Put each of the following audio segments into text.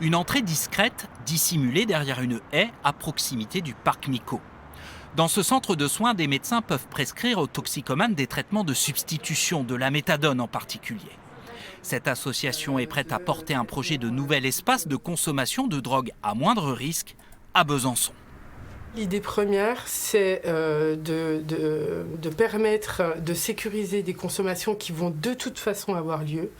Une entrée discrète, dissimulée derrière une haie à proximité du parc Mico. Dans ce centre de soins, des médecins peuvent prescrire aux toxicomanes des traitements de substitution, de la méthadone en particulier. Cette association est prête à porter un projet de nouvel espace de consommation de drogue à moindre risque à Besançon. L'idée première, c'est de permettre de sécuriser des consommations qui vont de toute façon avoir lieu.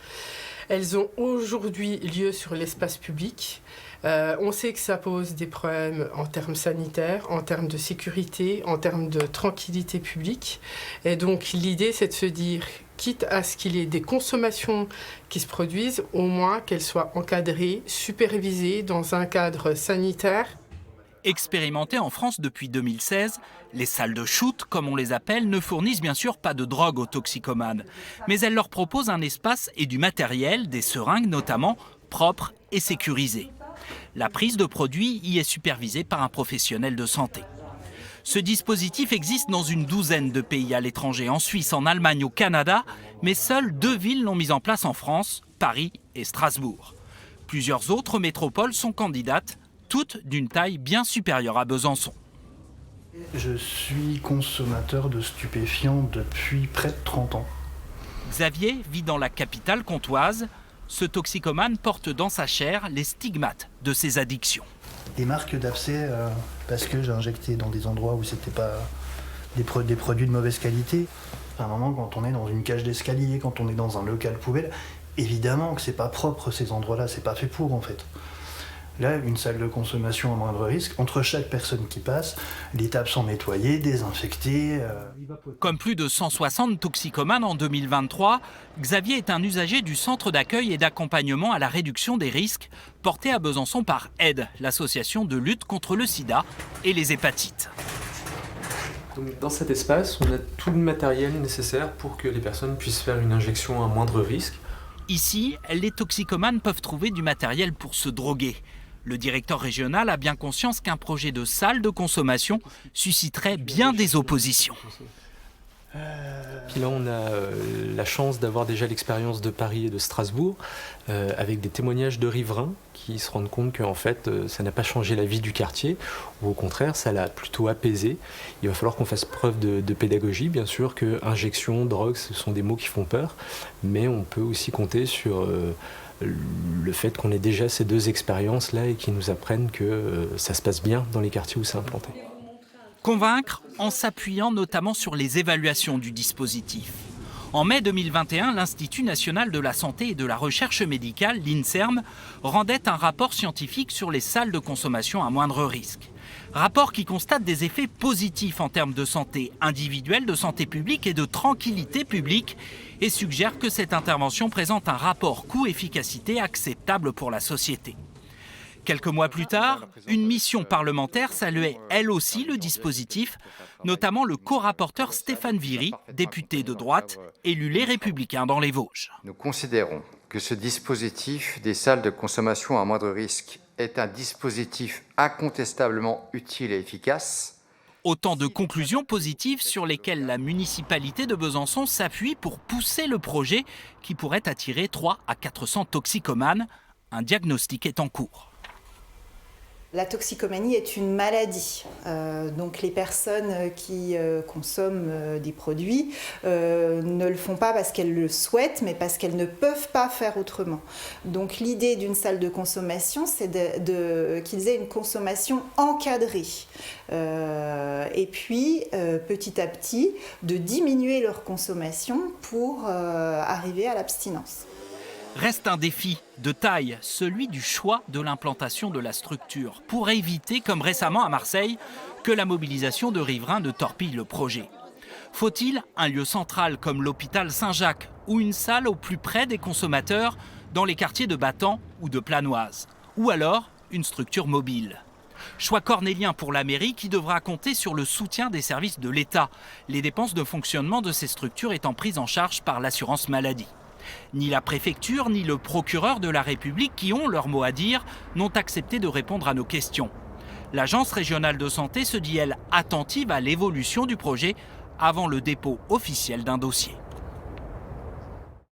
Elles ont aujourd'hui lieu sur l'espace public. On sait que ça pose des problèmes en termes sanitaires, en termes de sécurité, en termes de tranquillité publique. Et donc l'idée, c'est de se dire, quitte à ce qu'il y ait des consommations qui se produisent, au moins qu'elles soient encadrées, supervisées dans un cadre sanitaire. Expérimentées en France depuis 2016, les salles de shoot, comme on les appelle, ne fournissent bien sûr pas de drogue aux toxicomanes. Mais elles leur proposent un espace et du matériel, des seringues notamment, propres et sécurisées. La prise de produits y est supervisée par un professionnel de santé. Ce dispositif existe dans une douzaine de pays à l'étranger, en Suisse, en Allemagne, au Canada, mais seules 2 villes l'ont mis en place en France, Paris et Strasbourg. Plusieurs autres métropoles sont candidates, toutes d'une taille bien supérieure à Besançon. Je suis consommateur de stupéfiants depuis près de 30 ans. Xavier vit dans la capitale comtoise. Ce toxicomane porte dans sa chair les stigmates de ses addictions. Des marques d'abcès parce que j'ai injecté dans des endroits où c'était pas des produits de mauvaise qualité. À un moment, quand on est dans une cage d'escalier, quand on est dans un local poubelle, évidemment que c'est pas propre ces endroits-là, c'est pas fait pour en fait. Là, une salle de consommation à moindre risque, entre chaque personne qui passe, les tables sont nettoyées, désinfectées. Comme plus de 160 toxicomanes en 2023, Xavier est un usager du centre d'accueil et d'accompagnement à la réduction des risques, porté à Besançon par AIDE, l'association de lutte contre le sida et les hépatites. Donc, dans cet espace, on a tout le matériel nécessaire pour que les personnes puissent faire une injection à moindre risque. Ici, les toxicomanes peuvent trouver du matériel pour se droguer. Le directeur régional a bien conscience qu'un projet de salle de consommation susciterait bien des oppositions. Puis là, on a la chance d'avoir déjà l'expérience de Paris et de Strasbourg, avec des témoignages de riverains qui se rendent compte qu'en fait, ça n'a pas changé la vie du quartier, ou au contraire, ça l'a plutôt apaisé. Il va falloir qu'on fasse preuve de pédagogie. Bien sûr que injection, drogue, ce sont des mots qui font peur, mais on peut aussi compter sur le fait qu'on ait déjà ces 2 expériences-là et qui nous apprennent que ça se passe bien dans les quartiers où c'est implanté. Convaincre en s'appuyant notamment sur les évaluations du dispositif. En mai 2021, l'Institut national de la santé et de la recherche médicale, l'INSERM, rendait un rapport scientifique sur les salles de consommation à moindre risque. Rapport qui constate des effets positifs en termes de santé individuelle, de santé publique et de tranquillité publique et suggère que cette intervention présente un rapport coût-efficacité acceptable pour la société. Quelques mois plus tard, une mission parlementaire saluait elle aussi le dispositif, notamment le co-rapporteur Stéphane Viry, député de droite, élu Les Républicains dans les Vosges. Nous considérons que ce dispositif des salles de consommation à moindre risque est un dispositif incontestablement utile et efficace. Autant de conclusions positives sur lesquelles la municipalité de Besançon s'appuie pour pousser le projet qui pourrait attirer 300 à 400 toxicomanes. Un diagnostic est en cours. La toxicomanie est une maladie. Donc les personnes qui consomment des produits ne le font pas parce qu'elles le souhaitent, mais parce qu'elles ne peuvent pas faire autrement. Donc l'idée d'une salle de consommation, c'est qu'ils aient une consommation encadrée. Et puis, petit à petit, de diminuer leur consommation pour arriver à l'abstinence. Reste un défi de taille, celui du choix de l'implantation de la structure, pour éviter, comme récemment à Marseille, que la mobilisation de riverains ne torpille le projet. Faut-il un lieu central comme l'hôpital Saint-Jacques ou une salle au plus près des consommateurs dans les quartiers de Battant ou de Planoise? Ou alors une structure mobile? Choix cornélien pour la mairie qui devra compter sur le soutien des services de l'État, les dépenses de fonctionnement de ces structures étant prises en charge par l'assurance maladie. Ni la préfecture, ni le procureur de la République, qui ont leur mot à dire, n'ont accepté de répondre à nos questions. L'Agence régionale de santé se dit, elle, attentive à l'évolution du projet avant le dépôt officiel d'un dossier.